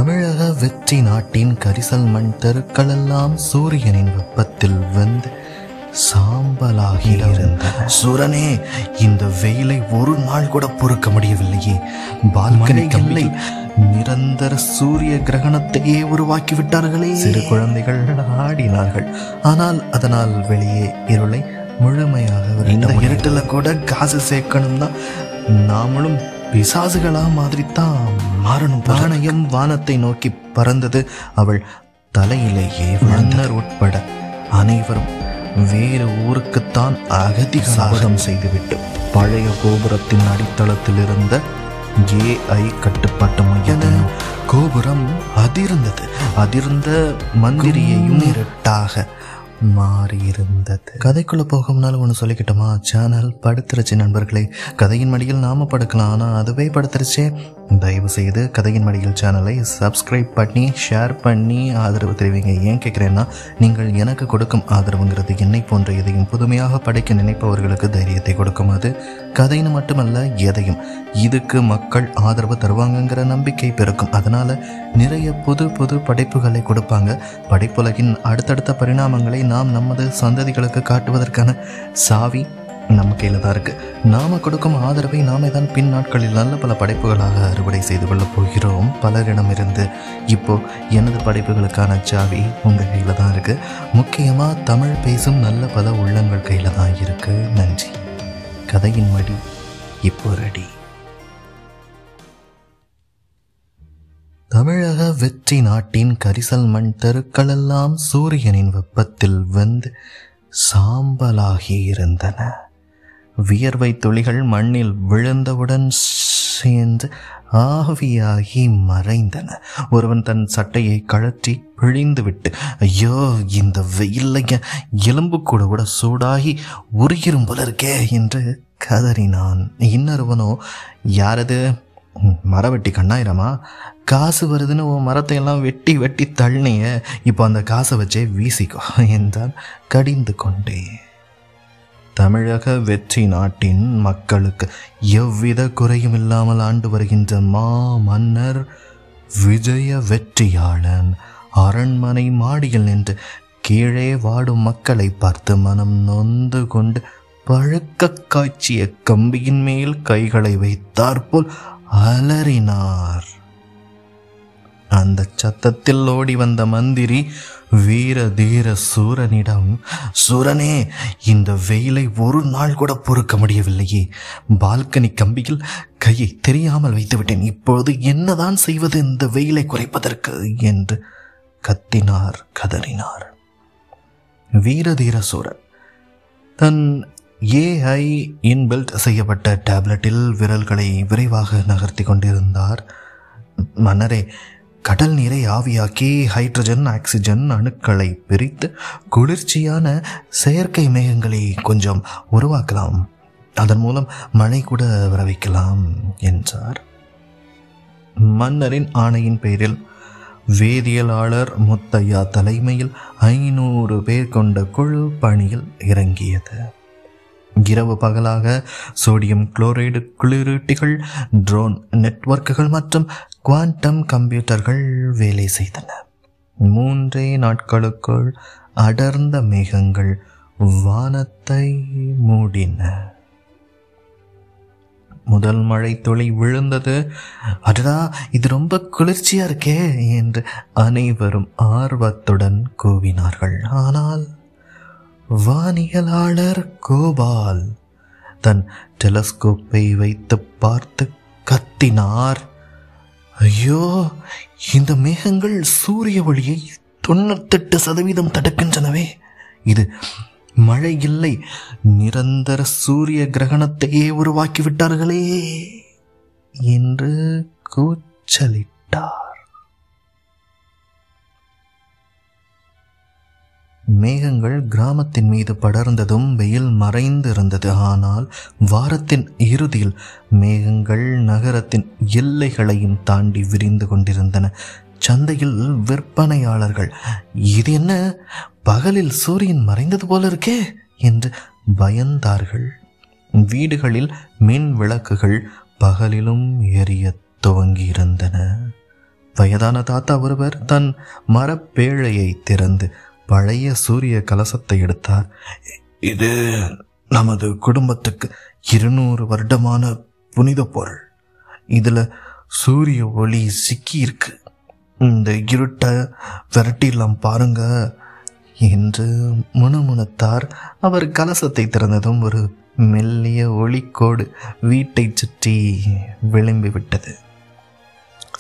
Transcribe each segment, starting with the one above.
தமிழக வெற்றி நாட்டின் கரிசல் மண் தெருக்களெல்லாம் சூரியனின் வெப்பத்தில் வெந்து சாம்பலாகி இருந்த சூரனே, இந்த வெயிலை ஒரு நாள் கூட பொறுக்க முடியவில்லையே. பால்கனிகளில் நிரந்தர சூரிய கிரகணத்தையே உருவாக்கி விட்டார்களே. சிறு குழந்தைகள் ஆடினார்கள், ஆனால் அதனால் வெளியே இருளை முழுமையாக இந்த இருட்டுல கூட காசு சேர்க்கணும்னா நாமளும் பிசாசுகளா மாதிரி தான் மாறணும். நாணயம் வானத்தை நோக்கி பறந்தது. அவள் தலையிலேயே மன்னர் உட்பட அனைவரும் வேறு ஊருக்குத்தான் அகதி சாகதம் செய்துவிட்டு பழைய கோபுரத்தின் அடித்தளத்தில் இருந்த AI கட்டுப்பாட்டு மையம் கோபுரம் அதிர்ந்த மந்திரியையும் இருட்டாக மாறியிருந்தது. கதைக்குள்ள போக முன்னால ஒன்று சொல்லிக்கிட்டோமா, சேனல் படுத்துருச்சு நண்பர்களே. கதையின் மடியில் நாம படுக்கலாம், ஆனால் அதுவே படுத்துருச்சே. தயவு செய்து கதையின் மடியில் சேனலை சப்ஸ்கிரைப் பண்ணி ஷேர் பண்ணி ஆதரவு தெரிவிங்க. ஏன் கேட்குறேன்னா, நீங்கள் எனக்கு கொடுக்கும் ஆதரவுங்கிறது என்னை போன்ற எதையும் புதுமையாக படைக்க நினைப்பவர்களுக்கு தைரியத்தை கொடுக்கும். அது கதைன்னு மட்டுமல்ல, எதையும் இதுக்கு மக்கள் ஆதரவு தருவாங்கங்கிற நம்பிக்கை பெருக்கும். அதனால நிறைய புது புது படைப்புகளை கொடுப்பாங்க. படைப்புலகின் அடுத்தடுத்த பரிணாமங்களை நாம் நமது சந்ததிகளுக்கு காட்டுவதற்கான சாவி நம்ம கையில் தான் இருக்கு. நாம கொடுக்கும் ஆதரவை நாமே தான் பின் நாட்களில் நல்ல பல படைப்புகளாக அறுவடை செய்து கொள்ளப் போகிறோம் பலரிடமிருந்து. இப்போ எனது படைப்புகளுக்கான சாவி உங்கள் கையில் தான் இருக்கு. முக்கியமா தமிழ் பேசும் நல்ல பல உள்ளங்கள் கையில் தான் இருக்கு. நன்றி. கதையின் மடி இப்போ ரெடி. தமிழக வெற்றி நாட்டின் கரிசல் மண் தெருக்களெல்லாம் சூரியனின் வெப்பத்தில் வெந்து சாம்பலாகி இருந்தன. வியர்வை துளிகள் மண்ணில் விழுந்தவுடன் சேர்ந்து ஆவியாகி மறைந்தன. ஒருவன் தன் சட்டையை கழற்றி பிழிந்துவிட்டு, ஐயோ இந்த வெயில்லைய எலும்பு கூட சூடாகி உருகிரும் போல இருக்கே என்று கதறினான். இன்னொருவனோ, யாரது மரவெட்டி கண்ணாயிரமா, காசு வருதுன்னு உன் மரத்தை எல்லாம் வெட்டி தள்ளினிய, இப்போ அந்த காசை வச்சே வீசிக்கோ என்றான் கடிந்து கொண்டே. தமிழக வெற்றி நாட்டின் மக்களுக்கு எவ்வித குறையும் இல்லாமல் ஆண்டு வருகின்ற மன்னர் விஜய வெற்றியாளன் அரண்மனை மாடியில் நின்று கீழே வாடும் மக்களை பார்த்து மனம் நொந்து கொண்டு பழுக்க காய்ச்சிய கம்பியின் மேல் கைகளை வைத்தாற்போல் அலறினார். அந்த சத்தத்தில் ஓடி வந்த மந்திரி வீர தீர சூரனிடம், சூரனே, இந்த வெயிலை ஒரு நாள் கூட பொறுக்க முடியவில்லையே. பால்கனி கம்பியில் கையை தெரியாமல் வைத்துவிட்டேன். இப்போது என்னதான் செய்வது இந்த வெயிலை குறைப்பதற்கு என்று கத்தினார், கதறினார். வீரதீர சூரன் தன் AI இன்பில்ட் செய்யப்பட்ட டேப்லெட்டில் விரல்களை விரைவாக நகர்த்தி கொண்டிருந்தார். மன்னரே, கடல் நீரை ஆவியாக்கி ஹைட்ரஜன் ஆக்சிஜன் அணுக்களை பிரித்து குளிர்ச்சியான செயற்கை மேகங்களை கொஞ்சம் உருவாக்கலாம். அதன் மூலம் மழை கூட வர வைக்கலாம் என்றார். மன்னரின் ஆணையின் பேரில் வேதியியலாளர் முத்தையா தலைமையில் 500 பேர் கொண்ட குழு பணியில் இறங்கியது. இரவு பகலாக சோடியம் குளோரைடு குளிரூட்டிகள், ட்ரோன் நெட்வொர்க்குகள் மற்றும் குவாண்டம் கம்ப்யூட்டர்கள் வேலை செய்தன. 3 நாட்களுக்குள் அடர்ந்த மேகங்கள் வானத்தை மூடின. முதல் மழை துளி விழுந்தது. அடடா, இது ரொம்ப குளிர்ச்சியா இருக்கே என்று அனைவரும் ஆர்வத்துடன் கூவினார்கள். ஆனால் வானியலாளர் கோபால் தன் டெலஸ்கோப்பை வைத்து பார்த்து கத்தினார், ஐயோ, இந்த மேகங்கள் சூரிய ஒளியை 98% தடுக்கின்றனவே. இது மழை இல்லை, நிரந்தர சூரிய கிரகணத்தையே உருவாக்கி விட்டார்களே என்று கூச்சலிட்டார். மேகங்கள் கிராமத்தின் மீது படர்ந்ததும் வெயில் மறைந்து இருந்தது. ஆனால் வாரத்தின் இறுதியில் மேகங்கள் நகரத்தின் எல்லைகளையும் தாண்டி விரிந்து கொண்டிருந்தன. சந்தையில் விற்பனையாளர்கள், இது என்ன, பகலில் சூரியன் மறைந்தது போல இருக்கே என்று பயந்தார்கள். வீடுகளில் மின் விளக்குகள் பகலிலும் எரிய துவங்கியிருந்தன. வயதான தாத்தா ஒருவர் தன் மரப்பேழையை திறந்து பழைய சூரிய கலசத்தை எடுத்தார். இது நமது குடும்பத்துக்கு 200 வருடமான புனித பொருள். இதுல சூரிய ஒளி சிக்கி இருக்கு. இந்த இருட்டை விரட்டிடலாம் பாருங்க என்று முணுமுணுத்தார். அவர் கலசத்தை திறந்ததும் ஒரு மெல்லிய ஒளிக்கோடு வீட்டை சுற்றி விளிம்பி விட்டது.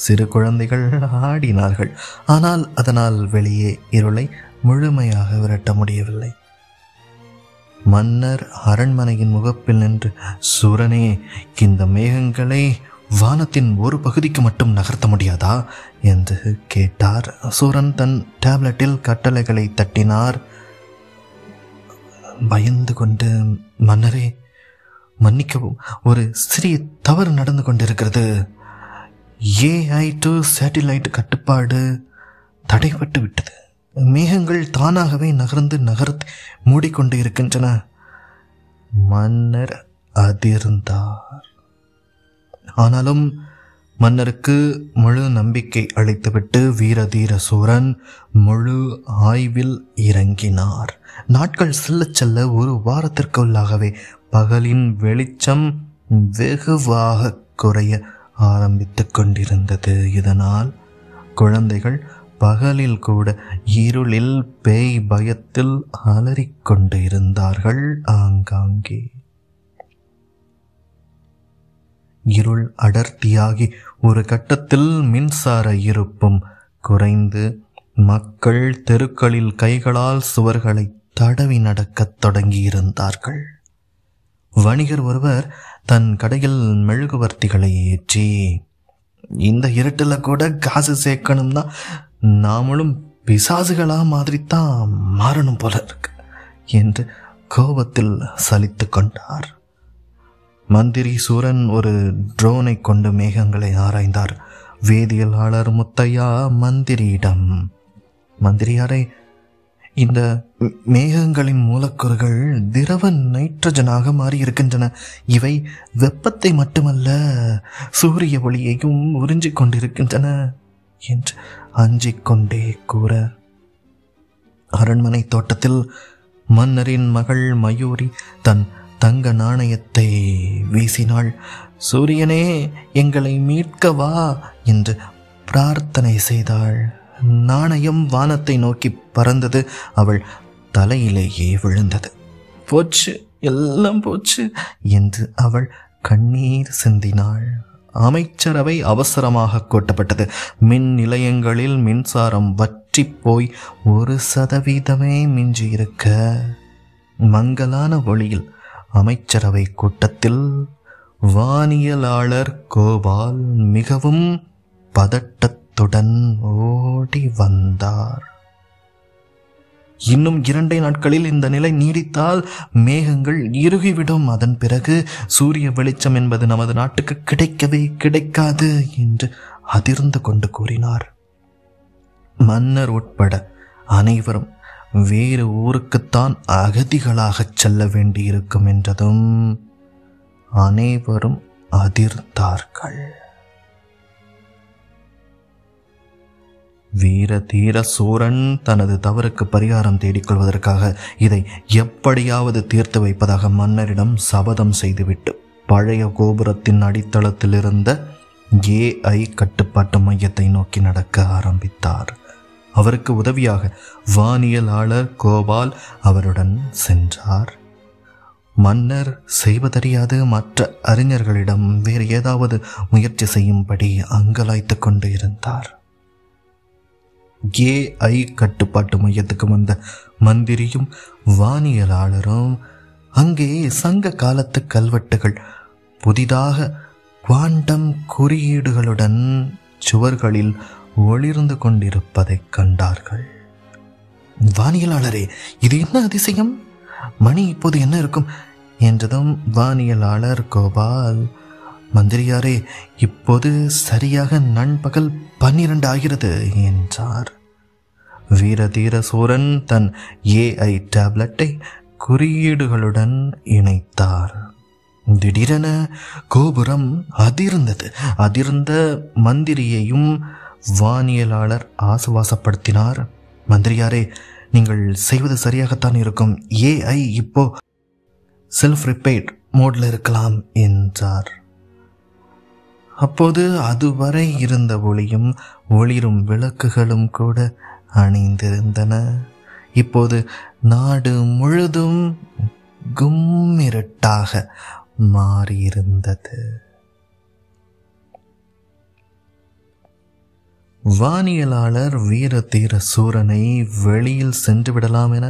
சிறு குழந்தைகள் ஆடினார்கள். ஆனால் அதனால் வெளியே இருளை முழுமையாக விரட்ட முடியவில்லை. மன்னர் அரண்மனையின் முகப்பில் நின்று, சூரனே, இந்த மேகங்களை வானத்தின் ஒரு பகுதிக்கு மட்டும் நகர்த்த முடியாதா என்று கேட்டார். சூரன் தன் டேப்லெட்டில் கட்டளைகளை தட்டினார். பயந்து கொண்டு, மன்னரே மன்னிக்கவும், ஒரு சிறிய தவறு நடந்து கொண்டிருக்கிறது. AI-2 சேட்டிலைட் கட்டுப்பாடு தடைப்பட்டு விட்டது. மேகங்கள் தானாகவே நகர்த்தி மூடிக்கொண்டு இருக்கின்றன. மன்னர் அதிர்ந்தார். ஆனாலும் மன்னருக்கு முழு நம்பிக்கை அளித்துவிட்டு வீரதீர சூரன் முழு ஆய்வில் இறங்கினார். நாட்கள் செல்ல செல்ல ஒரு வாரத்திற்குள்ளாகவே பகலின் வெளிச்சம் வெகுவாக குறைய ஆரம்பித்துக் கொண்டிருந்தது. இதனால் குழந்தைகள் பகலில் கூட இருளில் பேய் பயத்தில் அலறிக்கொண்டு இருந்தார்கள். ஆங்காங்கே இருள் அடர்த்தியாகி ஒரு கட்டத்தில் மின்சார இருப்பும் குறைந்து மக்கள் தெருக்களில் கைகளால் சுவர்களை தடவி நடக்கத் தொடங்கியிருந்தார்கள். வணிகர் ஒருவர் தன் கடையில் மெழுகுவர்த்திகளை ஏற்றி, இந்த இருட்டில் கூட காசு சேர்க்கணும்னா நாமளும் பிசாசுகளா மாதிரி தான் மாறணும் போல இருக்கு என்று கோபத்தில் சலித்து கொண்டார். மந்திரி சூரன் ஒரு ட்ரோனை கொண்டு மேகங்களை ஆராய்ந்தார். வேதியியலாளர் முத்தையா மந்திரியிடம், மந்திரியாரே, இந்த மேகங்களின் மூலக்கூறுகள் திரவ நைட்ரஜனாக மாறி இருக்கின்றன. இவை வெப்பத்தை மட்டுமல்ல, சூரிய ஒளியையும் உறிஞ்சிக் கொண்டிருக்கின்றன என்று அஞ்சிக் கொண்டே கூற, அரண்மனை தோட்டத்தில் மன்னரின் மகள் மயூரி தன் தங்க நாணயத்தை வீசினாள். சூரியனே, எங்களை மீட்க வா என்று பிரார்த்தனை செய்தாள். நாணயம் வானத்தை நோக்கி பறந்தது. அவள் தலையிலேயே விழுந்தது. போச்சு, எல்லாம் போச்சு என்று அவள் கண்ணீர் சிந்தினாள். அமைச்சரவை அவசரமாக கூட்டப்பட்டது. மின் நிலையங்களில் மின்சாரம் வற்றி போய் 1% மிஞ்சியிருக்க, மங்கலான ஒளியில் அமைச்சரவை கூட்டத்தில் வானியலாளர் கோபால் மிகவும் பதட்டத்துடன் ஓடி வந்தார். இன்னும் 2 நாட்களில் இந்த நிலை நீடித்தால் மேகங்கள் இறுகிவிடும். அதன் பிறகு சூரிய வெளிச்சம் என்பது நமது நாட்டுக்கு கிடைக்கவே கிடைக்காது என்று அதிர்ந்து கொண்டு கூறினார். மன்னர் உட்பட அனைவரும் வேறு ஊருக்குத்தான் அகதிகளாகச் செல்ல வேண்டியிருக்கும் என்றதும் அனைவரும் அதிர்ந்தார்கள். வீரதீர சூரன் தனது தவறுக்கு பரிகாரம் தேடிக்கொள்வதற்காக இதை எப்படியாவது தீர்த்து வைப்பதாக மன்னரிடம் சபதம் செய்துவிட்டு பழைய கோபுரத்தின் அடித்தளத்தில் இருந்த AI கட்டுப்பாட்டு மையத்தை நோக்கி நடக்க ஆரம்பித்தார். அவருக்கு உதவியாக வானியலாளர் கோபால் அவருடன் சென்றார். மன்னர் செய்வதறியாது மற்ற அறிஞர்களிடம் வேறு ஏதாவது முயற்சி செய்யும்படி அங்கலாய்த்து கொண்டு இருந்தார். AI கட்டுப்பாட்டு மையத்துக்கு வந்த மந்திரியும் வானியலாளரும் அங்கே சங்க காலத்து கல்வெட்டுகள் புதிதாக குவாண்டம் குறியீடுகளுடன் சுவர்களில் ஒளிர்ந்து கொண்டிருப்பதைக் கண்டார்கள். வானியலாளரே, இது என்ன அதிசயம்? மணி இப்போது என்ன இருக்கும் என்றதும் வானியலாளர் கோபால், மந்திரியாரே, இப்போது சரியாக நண்பகல் 12 ஆகிறது என்றார். வீரதீர சூரன் தன் AI டேப்லெட்டை குறியீடுகளுடன் இணைத்தார். திடீரென கோபுரம் அதிர்ந்தது. அதிர்ந்த மந்திரியையும் வானியலாளர் ஆசுவாசப்படுத்தினார். மந்திரியாரே, நீங்கள் செய்வது சரியாகத்தான் இருக்கும். AI இப்போ செல்ஃப் ரிப்பேர் மோட்ல இருக்கலாம் என்றார். அப்போது அதுவரை இருந்த ஒளியும் ஒளிரும் விளக்குகளும் கூட அணிந்திருந்தன. இப்போது நாடு முழுதும் கும்மிருட்டாக மாறியிருந்தது. வானியலாளர் வீரதீர சூரனை வெளியில் சென்று விடலாம் என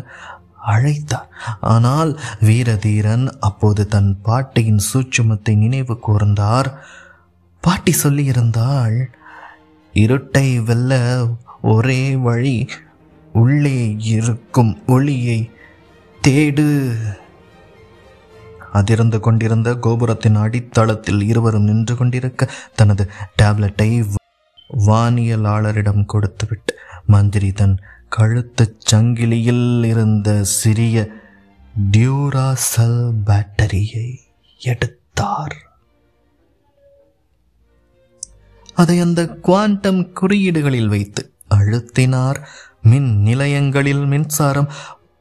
அழைத்தார். ஆனால் வீரதீரன் அப்போது தன் பாட்டியின் சூட்சுமத்தை நினைவு கூர்ந்தார். பாட்டி சொல்லியிருந்தாள், இருட்டை வெல்ல ஒரே வழி, உள்ளே இருக்கும் ஒளியை தேடு. அதிர்ந்து கொண்டிருந்த கோபுரத்தின் அடித்தளத்தில் இருவரும் நின்று கொண்டிருக்க தனது டேப்லெட்டை வானியலாளரிடம் கொடுத்துவிட்டு மந்திரி தன் கழுத்துச் சங்கிலியில் இருந்த சிறிய டியூராசெல் பேட்டரியை எடுத்தார். அதை அந்த குவாண்டம் குறியீடுகளில் வைத்து அழுத்தினார். மின் நிலையங்களில் மின்சாரம்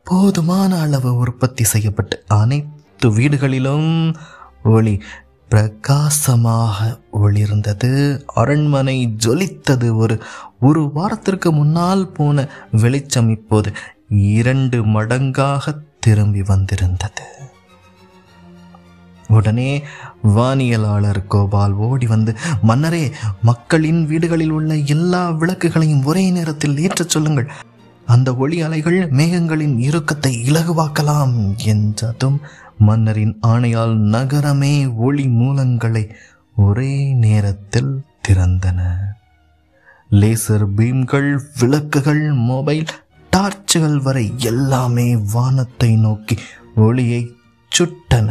போதுமான அளவு உற்பத்தி செய்யப்பட்டு அனைத்து வீடுகளிலும் ஒளி பிரகாசமாக ஒளிர்ந்தது. அரண்மனை ஜொலித்தது. ஒரு வாரத்திற்கு முன்னால் போன வெளிச்சம் இப்போது 2 மடங்காக திரும்பி வந்திருந்தது. உடனே வானியலாளர் கோபால் ஓடி வந்து, மன்னரே, மக்களின் வீடுகளில் உள்ள எல்லா விளக்குகளையும் ஒரே நேரத்தில் ஏற்றச் சொல்லுங்கள். அந்த ஒளி அலைகள் மேகங்களின் இறுக்கத்தை இலகுவாக்கலாம் என்றதும் மன்னரின் ஆணையால் நகரமே ஒளி மூலங்களை ஒரே நேரத்தில் திறந்தன. லேசர் பீம்கள், விளக்குகள், மொபைல் டார்ச்சுகள் வரை எல்லாமே வானத்தை நோக்கி ஒளியை சுட்டன.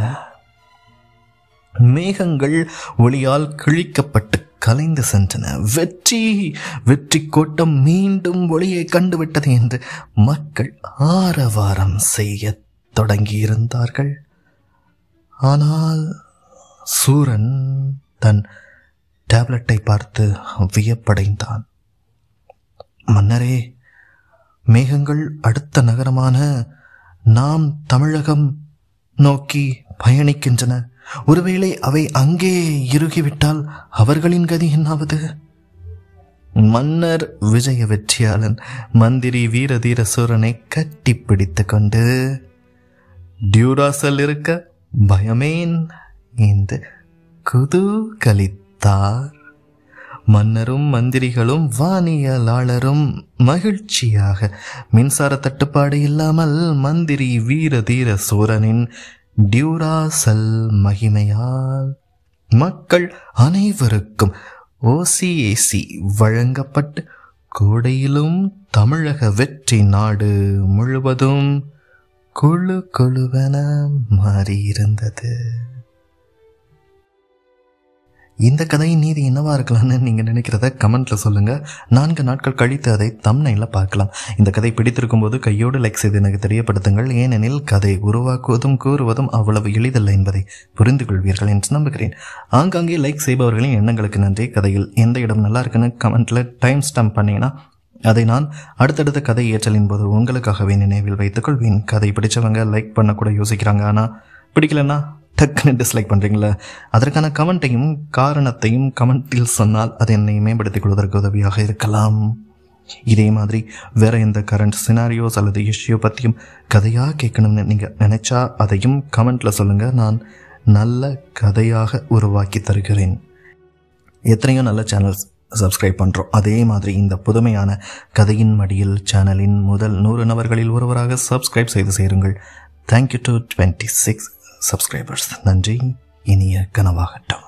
மேகங்கள் ஒளியால் கிழிக்கப்பட்டு கலைந்து சென்றன. வெற்றி கோட்டம் மீண்டும் ஒளியை கண்டுவிட்டது என்று மக்கள் ஆரவாரம் செய்ய தொடங்கியிருந்தார்கள். ஆனால் சூரன் தன் டேப்லெட்டை பார்த்து வியப்படைந்தான். மன்னரே, மேகங்கள் அடுத்த நகரமான நாம் தமிழகம் நோக்கி பயணிக்கின்றன. ஒருவேளை அவை அங்கே இறுகிவிட்டால் அவர்களின் கதி என்னாவது? மன்னர் விஜய வெற்றியாளன் மந்திரி வீரதீர சூரனை கட்டி பிடித்து கொண்டு, டியூராசெல் இருக்க பயமேன் என்று குதூகலித்தார். மன்னரும் மந்திரிகளும் வானியலாளரும் மகிழ்ச்சியாக மின்சார தட்டுப்பாடு இல்லாமல் மந்திரி வீரதீர சூரனின் டியூராசெல் மகிமையால் மக்கள் அனைவருக்கும் OCAC வழங்கப்பட்டு கோடையிலும் தமிழக வெற்றி நாடு முழுவதும் குழு குழுவென மாறியிருந்தது. இந்த கதையின் நீதி என்னவா இருக்கலாம்னு நீங்கள் நினைக்கிறத கமெண்ட்ல சொல்லுங்க. 4 நாட்கள் கழித்து அதை தம்ப்நெயில்ல பார்க்கலாம். இந்த கதை பிடித்திருக்கும் போது கையோடு லைக் செய்து எனக்கு தெரியப்படுத்துங்கள். ஏனெனில் கதை உருவாக்குவதும் கூறுவதும் அவ்வளவு எளிதல்ல என்பதை புரிந்து கொள்வீர்கள் என்று நம்புகிறேன். ஆங்காங்கே லைக் செய்பவர்களின் எண்ணங்களுக்கு நன்றி. கதையில் எந்த இடம் நல்லா இருக்குன்னு கமெண்ட்ல டைம் ஸ்டாம்ப் பண்ணீங்கன்னா அதை நான் அடுத்தடுத்த கதை ஏற்றலின் போது உங்களுக்காகவே நினைவில் வைத்துக் கொள்வேன். கதை பிடிச்சவங்க லைக் பண்ண கூட யோசிக்கிறாங்க, ஆனால் பிடிக்கலன்னா டக்குன்னு டிஸ்லைக் பண்ணுறீங்களா? அதற்கான கமெண்ட்டையும் காரணத்தையும் கமெண்டில் சொன்னால் அது என்னை மேம்படுத்திக் கொள்வதற்கு உதவியாக இருக்கலாம். இதே மாதிரி வேற எந்த கரண்ட் சினாரியோஸ் அல்லது இஷ்யூ பற்றியும் கதையாக கேட்கணும்னு நீங்கள் நினைச்சா அதையும் கமெண்ட்ல சொல்லுங்க. நான் நல்ல கதையாக உருவாக்கி தருகிறேன். எத்தனையோ நல்ல சேனல்ஸ் சப்ஸ்கிரைப் பண்ணுறோம். அதே மாதிரி இந்த புதுமையான கதையின் மடியில் சேனலின் முதல் 100 நபர்களில் ஒருவராக சப்ஸ்கிரைப் செய்து சேருங்கள். Thank you to 26 subscribers. நன்றி. இனிய கனவாகட்டும்.